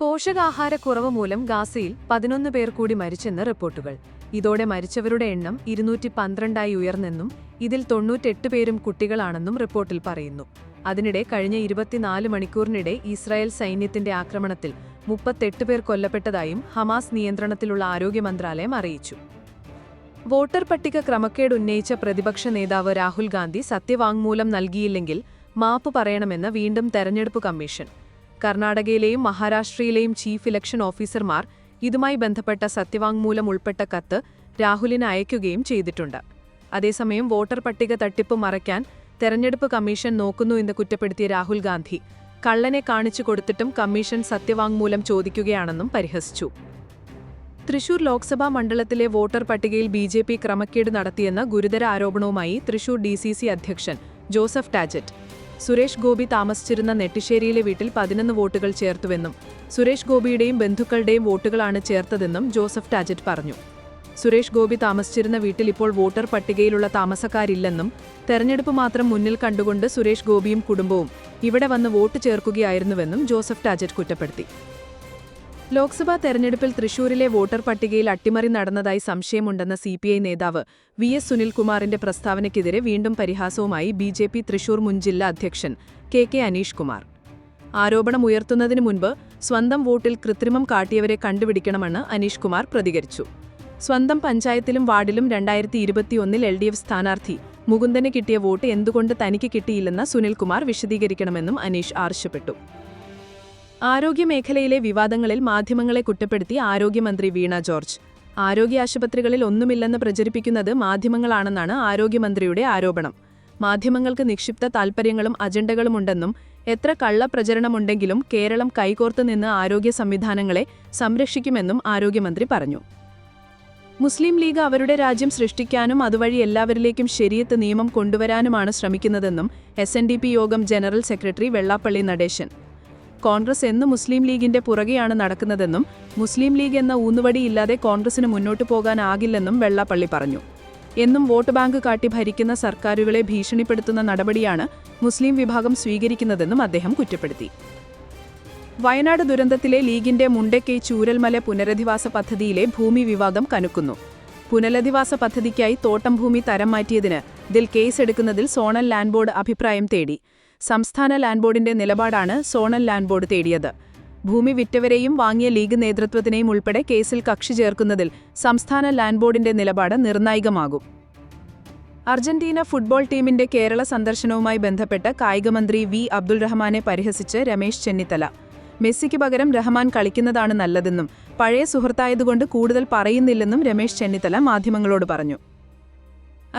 പോഷകാഹാരക്കുറവ് മൂലം ഗാസയിൽ 11 പേർ കൂടി മരിച്ചെന്ന് റിപ്പോർട്ടുകൾ. ഇതോടെ മരിച്ചവരുടെ എണ്ണം 212 ഉയർന്നെന്നും ഇതിൽ 98 പേരും കുട്ടികളാണെന്നും റിപ്പോർട്ടിൽ പറയുന്നു. അതിനിടെ കഴിഞ്ഞ 24 മണിക്കൂറിനിടെ ഇസ്രായേൽ സൈന്യത്തിന്റെ ആക്രമണത്തിൽ 38 പേർ കൊല്ലപ്പെട്ടതായും ഹമാസ് നിയന്ത്രണത്തിലുള്ള ആരോഗ്യ മന്ത്രാലയം അറിയിച്ചു. വോട്ടർ പട്ടിക ക്രമക്കേട് ഉന്നയിച്ച പ്രതിപക്ഷ നേതാവ് രാഹുൽ ഗാന്ധി സത്യവാങ്മൂലം നൽകിയില്ലെങ്കിൽ മാപ്പ് പറയണമെന്ന് വീണ്ടും തെരഞ്ഞെടുപ്പ് കമ്മീഷൻ. കർണാടകയിലെയും മഹാരാഷ്ട്രയിലെയും ചീഫ് ഇലക്ഷൻ ഓഫീസർമാർ ഇതുമായി ബന്ധപ്പെട്ട സത്യവാങ്മൂലം ഉൾപ്പെട്ട കത്ത് രാഹുലിന് അയക്കുകയും ചെയ്തിട്ടുണ്ട്. അതേസമയം വോട്ടർ പട്ടിക തട്ടിപ്പ് മറയ്ക്കാൻ തെരഞ്ഞെടുപ്പ് കമ്മീഷൻ നോക്കുന്നു എന്ന് കുറ്റപ്പെടുത്തിയ രാഹുൽ ഗാന്ധി കള്ളനെ കാണിച്ചു കൊടുത്തിട്ടും കമ്മീഷൻ സത്യവാങ്മൂലം ചോദിക്കുകയാണെന്നും പരിഹസിച്ചു. തൃശൂർ ലോക്സഭാ മണ്ഡലത്തിലെ വോട്ടർ പട്ടികയിൽ ബിജെപി ക്രമക്കേട് നടത്തിയെന്ന ഗുരുതര ആരോപണവുമായി തൃശൂർ ഡിസിസി അധ്യക്ഷൻ ജോസഫ് ടാജറ്റ് സുരേഷ് ഗോപി താമസിച്ചിരുന്ന നെട്ടിശ്ശേരിയിലെ വീട്ടിൽ 11 വോട്ടുകൾ ചേർത്തുവെന്നും സുരേഷ് ഗോപിയുടെയും ബന്ധുക്കളുടെയും വോട്ടുകളാണ് ചേർത്തതെന്നും ജോസഫ് ടാജറ്റ് പറഞ്ഞു. സുരേഷ് ഗോപി താമസിച്ചിരുന്ന വീട്ടിൽ ഇപ്പോൾ വോട്ടർ പട്ടികയിലുള്ള താമസക്കാരില്ലെന്നും തെരഞ്ഞെടുപ്പ് മാത്രം മുന്നിൽ കണ്ടുകൊണ്ട് സുരേഷ് ഗോപിയും കുടുംബവും ഇവിടെ വന്ന് വോട്ട് ചേർക്കുകയായിരുന്നുവെന്നും ജോസഫ് ടാജറ്റ് കുറ്റപ്പെടുത്തി. ലോക്സഭാ തെരഞ്ഞെടുപ്പിൽ തൃശൂരിലെ വോട്ടർ പട്ടികയിൽ അട്ടിമറി നടന്നതായി സംശയമുണ്ടെന്ന സിപിഐ നേതാവ് വി.എസ്. സുനിൽകുമാറിന്റെ പ്രസ്താവനയ്ക്കെതിരെ വീണ്ടും പരിഹാസവുമായി ബിജെപി തൃശൂർ മുൻ ജില്ലാ അധ്യക്ഷൻ കെ. അനീഷ് കുമാർ. ആരോപണം ഉയർത്തുന്നതിനു മുൻപ് സ്വന്തം വോട്ടിൽ കൃത്രിമം കാട്ടിയവരെ കണ്ടുപിടിക്കണമെന്ന് അനീഷ് കുമാർ പ്രതികരിച്ചു. സ്വന്തം പഞ്ചായത്തിലും വാർഡിലും 2021 LDF സ്ഥാനാർത്ഥി മുകുന്ദന് കിട്ടിയ വോട്ട് എന്തുകൊണ്ട് തനിക്ക് കിട്ടിയില്ലെന്ന് സുനിൽകുമാർ വിശദീകരിക്കണമെന്നും അനീഷ് ആവശ്യപ്പെട്ടു. ആരോഗ്യമേഖലയിലെ വിവാദങ്ങളിൽ മാധ്യമങ്ങളെ കുറ്റപ്പെടുത്തി ആരോഗ്യമന്ത്രി വീണ ജോർജ്. ആരോഗ്യ ആശുപത്രികളിൽ ഒന്നുമില്ലെന്ന് പ്രചരിപ്പിക്കുന്നത് മാധ്യമങ്ങളാണെന്നാണ് ആരോഗ്യമന്ത്രിയുടെ ആരോപണം. മാധ്യമങ്ങൾക്ക് നിക്ഷിപ്ത താൽപര്യങ്ങളും അജണ്ടകളുമുണ്ടെന്നും എത്ര കള്ളപ്രചരണമുണ്ടെങ്കിലും കേരളം കൈകോർത്ത് നിന്ന് ആരോഗ്യ സംവിധാനങ്ങളെ സംരക്ഷിക്കുമെന്നും ആരോഗ്യമന്ത്രി പറഞ്ഞു. മുസ്ലിം ലീഗ് അവരുടെ രാജ്യം സൃഷ്ടിക്കാനും അതുവഴി എല്ലാവരിലേക്കും ശരീഅത്ത് നിയമം കൊണ്ടുവരാനുമാണ് ശ്രമിക്കുന്നതെന്നും SNDP യോഗം ജനറൽ സെക്രട്ടറി വെള്ളാപ്പള്ളി നടേശൻ. കോൺഗ്രസ് എന്ന് മുസ്ലിം ലീഗിന്റെ പുറകെയാണ് നടക്കുന്നതെന്നും മുസ്ലിം ലീഗ് എന്ന ഊന്നുവടിയില്ലാതെ കോൺഗ്രസിന് മുന്നോട്ടു പോകാനാകില്ലെന്നും വെള്ളാപ്പള്ളി പറഞ്ഞു. എന്നും വോട്ട് ബാങ്ക് കാട്ടി ഭരിക്കുന്ന സർക്കാരുകളെ ഭീഷണിപ്പെടുത്തുന്ന നടപടിയാണ് മുസ്ലിം വിഭാഗം സ്വീകരിക്കുന്നതെന്നും അദ്ദേഹം കുറ്റപ്പെടുത്തി. വയനാട് ദുരന്തത്തിലെ ലീഗിന്റെ മുണ്ടക്കൈ ചൂരൽമല പുനരധിവാസ പദ്ധതിയിലെ ഭൂമി വിവാദം കനക്കുന്നു. പുനരധിവാസ പദ്ധതിക്കായി തോട്ടം ഭൂമി തരം മാറ്റിയതിന് ഇതിൽ കേസെടുക്കുന്നതിൽ സോണൽ ലാൻഡ് ബോർഡ് അഭിപ്രായം തേടി. സംസ്ഥാന ലാൻഡ് ബോർഡിന്റെ നിലപാടാണ് സോണൽ ലാൻഡ് ബോർഡ് തേടിയത്. ഭൂമി വിറ്റവരെയും വാങ്ങിയ ലീഗ് നേതൃത്വത്തിനെയും ഉൾപ്പെടെ കേസിൽ കക്ഷി ചേർക്കുന്നതിൽ സംസ്ഥാന ലാൻഡ് ബോർഡിന്റെ നിലപാട് നിർണായകമാകും. അർജന്റീന ഫുട്ബോൾ ടീമിന്റെ കേരള സന്ദർശനവുമായി ബന്ധപ്പെട്ട് കായികമന്ത്രി വി. അബ്ദുൾ റഹ്മാനെ പരിഹസിച്ച് രമേശ് ചെന്നിത്തല. മെസ്സിക്ക് പകരം റഹ്മാൻ കളിക്കുന്നതാണ് നല്ലതെന്നും പഴയ സുഹൃത്തായതുകൊണ്ട് കൂടുതൽ പറയുന്നില്ലെന്നും രമേശ് ചെന്നിത്തല മാധ്യമങ്ങളോട് പറഞ്ഞു.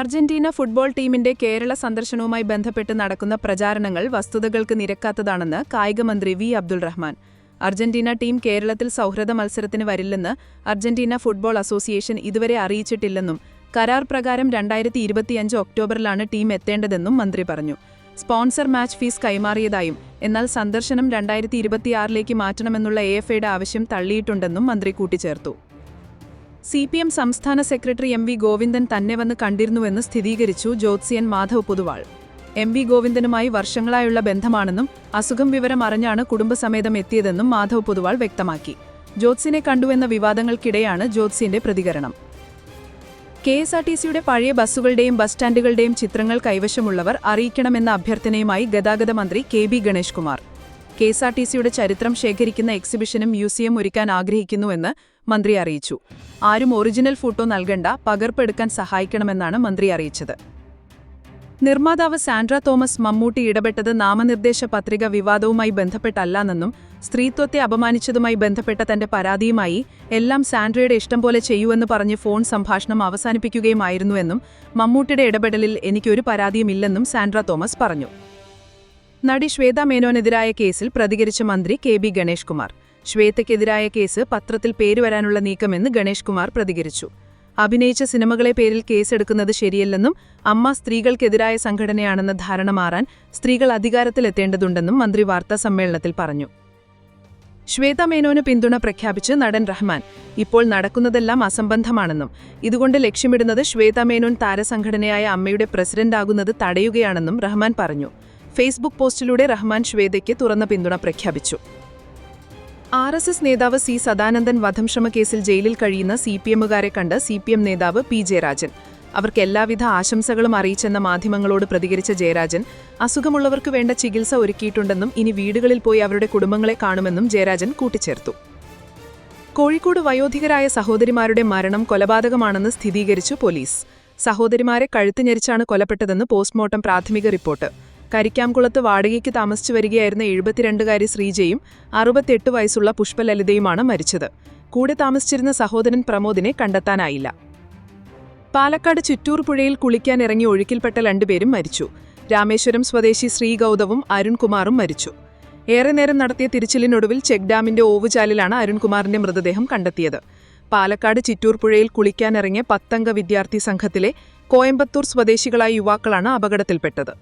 അർജന്റീന ഫുട്ബോൾ ടീമിന്റെ കേരള സന്ദർശനവുമായി ബന്ധപ്പെട്ട് നടക്കുന്ന പ്രചാരണങ്ങൾ വസ്തുതകൾക്ക് നിരക്കാത്തതാണെന്ന് കായികമന്ത്രി വി. അബ്ദുൾ റഹ്മാൻ. അർജന്റീന ടീം കേരളത്തിൽ സൗഹൃദ മത്സരത്തിന് വരില്ലെന്ന് അർജന്റീന ഫുട്ബോൾ അസോസിയേഷൻ ഇതുവരെ അറിയിച്ചിട്ടില്ലെന്നും കരാർ പ്രകാരം 2025 ഒക്ടോബറിലാണ് ടീം എത്തേണ്ടതെന്നും മന്ത്രി പറഞ്ഞു. സ്പോൺസർ മാച്ച് ഫീസ് കൈമാറിയതായും എന്നാൽ സന്ദർശനം 2026ലേക്ക് മാറ്റണമെന്നുള്ള AFAയുടെ ആവശ്യം തള്ളിയിട്ടുണ്ടെന്നും മന്ത്രി കൂട്ടിച്ചേർത്തു. CPM സംസ്ഥാന സെക്രട്ടറി MV ഗോവിന്ദൻ തന്നെ വന്ന് കണ്ടിരുന്നുവെന്ന് സ്ഥിരീകരിച്ചു ജ്യോത്സ്യൻ മാധവ് പൊതുവാൾ. MV ഗോവിന്ദനുമായി വർഷങ്ങളായുള്ള ബന്ധമാണെന്നും അസുഖം വിവരം അറിഞ്ഞാണ് കുടുംബസമേതം എത്തിയതെന്നും മാധവ് പൊതുവാൾ വ്യക്തമാക്കി. ജ്യോത്സ്യനെ കണ്ടുവെന്ന വിവാദങ്ങൾക്കിടെയാണ് ജ്യോത്സ്യന്റെ പ്രതികരണം. KSRTCയുടെ പഴയ ബസ്സുകളുടെയും ബസ് സ്റ്റാൻഡുകളുടെയും ചിത്രങ്ങൾ കൈവശമുള്ളവർ അറിയിക്കണമെന്ന അഭ്യർത്ഥനയുമായി ഗതാഗത മന്ത്രി KB ഗണേഷ് കുമാർ. KSRTCയുടെ ചരിത്രം ശേഖരിക്കുന്ന എക്സിബിഷനും മ്യൂസിയം ഒരുക്കാൻ ആഗ്രഹിക്കുന്നുവെന്ന് മന്ത്രി അറിയിച്ചു. ആരും ഒറിജിനൽ ഫോട്ടോ നൽകണ്ട, പകർപ്പെടുക്കാൻ സഹായിക്കണമെന്നാണ് മന്ത്രി അറിയിച്ചത്. നിർമ്മാതാവ് സാൻഡ്ര തോമസ് മമ്മൂട്ടി ഇടപെട്ടത് നാമനിർദ്ദേശ പത്രിക വിവാദവുമായി ബന്ധപ്പെട്ടല്ലെന്നും സ്ത്രീത്വത്തെ അപമാനിച്ചതുമായി ബന്ധപ്പെട്ട തന്റെ പരാതിയുമായി എല്ലാം സാൻഡ്രയുടെ ഇഷ്ടം പോലെ ചെയ്യുമെന്ന് പറഞ്ഞ് ഫോൺ സംഭാഷണം അവസാനിപ്പിക്കുകയുമായിരുന്നുവെന്നും മമ്മൂട്ടിയുടെ ഇടപെടലിൽ എനിക്കൊരു പരാതിയുമില്ലെന്നും സാൻഡ്ര തോമസ് പറഞ്ഞു. നടി ശ്വേത മേനോനെതിരായ കേസിൽ പ്രതികരിച്ച മന്ത്രി KB ഗണേഷ് കുമാർ. ശ്വേതയ്ക്കെതിരായ കേസ് പത്രത്തിൽ പേരുവരാനുള്ള നീക്കമെന്ന് ഗണേഷ് കുമാർ പ്രതികരിച്ചു. അഭിനയിച്ച സിനിമകളെ പേരിൽ കേസെടുക്കുന്നത് ശരിയല്ലെന്നും അമ്മ സ്ത്രീകൾക്കെതിരായ സംഘടനയാണെന്ന ധാരണ മാറാൻ സ്ത്രീകൾ അധികാരത്തിലെത്തേണ്ടതുണ്ടെന്നും മന്ത്രി വാർത്താസമ്മേളനത്തിൽ പറഞ്ഞു. ശ്വേത മേനോന് പിന്തുണ പ്രഖ്യാപിച്ച് നടൻ റഹ്മാൻ. ഇപ്പോൾ നടക്കുന്നതെല്ലാം അസംബന്ധമാണെന്നും ഇതുകൊണ്ട് ലക്ഷ്യമിടുന്നത് ശ്വേത മേനോൻ താരസംഘടനയായ അമ്മയുടെ പ്രസിഡന്റാകുന്നത് തടയുകയാണെന്നും റഹ്മാൻ പറഞ്ഞു. ഫേസ്ബുക്ക് പോസ്റ്റിലൂടെ റഹ്മാൻ ശ്വേതയ്ക്ക് തുറന്ന പിന്തുണ പ്രഖ്യാപിച്ചു. RSS നേതാവ് സി സദാനന്ദൻ വധംശ്രമ കേസിൽ ജയിലിൽ കഴിയുന്ന CPM-കാരെ കണ്ട് CPM നേതാവ് P. ജയരാജൻ. അവർക്ക് എല്ലാവിധ ആശംസകളും അറിയിച്ചെന്ന മാധ്യമങ്ങളോട് പ്രതികരിച്ച ജയരാജൻ, അസുഖമുള്ളവർക്ക് വേണ്ട ചികിത്സ ഒരുക്കിയിട്ടുണ്ടെന്നും ഇനി വീടുകളിൽ പോയി അവരുടെ കുടുംബങ്ങളെ കാണുമെന്നും ജയരാജൻ കൂട്ടിച്ചേർത്തു. കോഴിക്കോട് വയോധികരായ സഹോദരിമാരുടെ മരണം കൊലപാതകമാണെന്ന് സ്ഥിരീകരിച്ചു പോലീസ്. സഹോദരിമാരെ കഴുത്ത് ഞെരിച്ചാണ് കൊലപ്പെട്ടതെന്ന് പോസ്റ്റ്മോർട്ടം പ്രാഥമിക റിപ്പോർട്ട്. കരിക്കാംകുളത്ത് വാടകയ്ക്ക് താമസിച്ചു വരികയായിരുന്ന 72-കാരി ശ്രീജയും 68 വയസ്സുള്ള പുഷ്പലലിതയുമാണ് മരിച്ചത്. കൂടെ താമസിച്ചിരുന്ന സഹോദരൻ പ്രമോദിനെ കണ്ടെത്താനായില്ല. പാലക്കാട് ചിറ്റൂർ പുഴയിൽ കുളിക്കാനിറങ്ങി ഒഴുക്കിൽപ്പെട്ട 2 പേരും മരിച്ചു. രാമേശ്വരം സ്വദേശി ശ്രീഗൗതവും അരുൺകുമാറും മരിച്ചു. ഏറെ നേരം നടത്തിയ തിരച്ചിലിനൊടുവിൽ ചെക്ക് ഡാമിന്റെ ഓവുചാലിലാണ് അരുൺകുമാറിന്റെ മൃതദേഹം കണ്ടെത്തിയത്. പാലക്കാട് ചിറ്റൂർ പുഴയിൽ കുളിക്കാനിറങ്ങിയ 10-അംഗ വിദ്യാർത്ഥി സംഘത്തിലെ കോയമ്പത്തൂർ സ്വദേശികളായ യുവാക്കളാണ് അപകടത്തിൽപ്പെട്ടത്.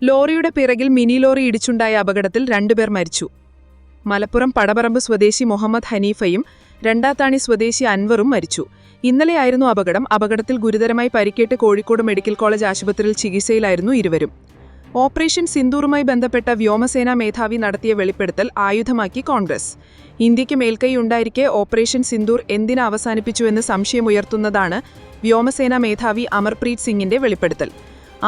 ലോറിയുടെ പിറകിൽ മിനി ലോറി ഇടിച്ചുണ്ടായ അപകടത്തിൽ 2 പേർ മരിച്ചു. മലപ്പുറം പടപറമ്പ് സ്വദേശി മുഹമ്മദ് ഹനീഫയും രണ്ടാത്താണി സ്വദേശി അൻവറും മരിച്ചു. ഇന്നലെയായിരുന്നു അപകടം. അപകടത്തിൽ ഗുരുതരമായി പരിക്കേറ്റ് കോഴിക്കോട് മെഡിക്കൽ കോളേജ് ആശുപത്രിയിൽ ചികിത്സയിലായിരുന്നു ഇരുവരും. ഓപ്പറേഷൻ സിന്ദൂറുമായി ബന്ധപ്പെട്ട വ്യോമസേനാ മേധാവി നടത്തിയ വെളിപ്പെടുത്തൽ ആയുധമാക്കി കോൺഗ്രസ്. ഇന്ത്യയ്ക്ക് മേൽക്കൈയുണ്ടായിരിക്കെ ഓപ്പറേഷൻ സിന്ദൂർ എന്തിന് അവസാനിപ്പിച്ചുവെന്ന് സംശയമുയർത്തുന്നതാണ് വ്യോമസേനാ മേധാവി അമർപ്രീത് സിംഗിന്റെ വെളിപ്പെടുത്തൽ.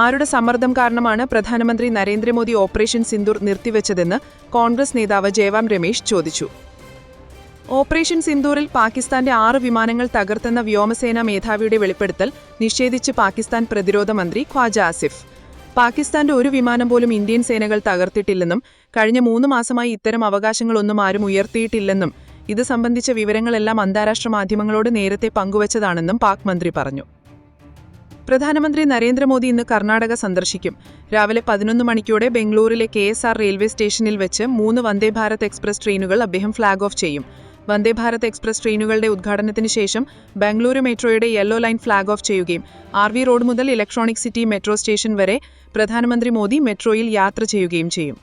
ആരുടെ സമ്മർദ്ദം കാരണമാണ് പ്രധാനമന്ത്രി നരേന്ദ്രമോദി ഓപ്പറേഷൻ സിന്ദൂർ നിർത്തിവെച്ചതെന്ന് കോൺഗ്രസ് നേതാവ് ജയറാം രമേശ് ചോദിച്ചു. ഓപ്പറേഷൻ സിന്ദൂറിൽ പാകിസ്ഥാന്റെ 6 വിമാനങ്ങൾ തകർത്തെന്ന വ്യോമസേനാ മേധാവിയുടെ വെളിപ്പെടുത്തൽ നിഷേധിച്ച് പാകിസ്ഥാൻ പ്രതിരോധ മന്ത്രി ഖ്വാജ ആസിഫ്. പാകിസ്ഥാന്റെ ഒരു വിമാനം പോലും ഇന്ത്യൻ സേനകൾ തകർത്തിട്ടില്ലെന്നും കഴിഞ്ഞ 3 മാസമായി ഇത്തരം അവകാശങ്ങളൊന്നും ആരും ഉയർത്തിയിട്ടില്ലെന്നും ഇത് സംബന്ധിച്ച വിവരങ്ങളെല്ലാം അന്താരാഷ്ട്ര മാധ്യമങ്ങളോട് നേരത്തെ പങ്കുവച്ചതാണെന്നും പാക് മന്ത്രി പറഞ്ഞു. പ്രധാനമന്ത്രി നരേന്ദ്രമോദി ഇന്ന് കർണാടക സന്ദർശിക്കും. രാവിലെ 11 മണിക്കോടെ ബംഗളൂരിലെ KSR റെയിൽവേ സ്റ്റേഷനിൽ വെച്ച് 3 വന്ദേ ഭാരത് എക്സ്പ്രസ് ട്രെയിനുകൾ അദ്ദേഹം ഫ്ളാഗ് ഓഫ് ചെയ്യും. വന്ദേ ഭാരത് എക്സ്പ്രസ് ട്രെയിനുകളുടെ ഉദ്ഘാടനത്തിന് ശേഷം ബംഗളൂരു മെട്രോയുടെ യെല്ലോ ലൈൻ ഫ്ളാഗ് ഓഫ് ചെയ്യുകയും RV റോഡ് മുതൽ ഇലക്ട്രോണിക് സിറ്റി മെട്രോ സ്റ്റേഷൻ വരെ പ്രധാനമന്ത്രി മോദി മെട്രോയിൽ യാത്ര ചെയ്യുകയും ചെയ്യും.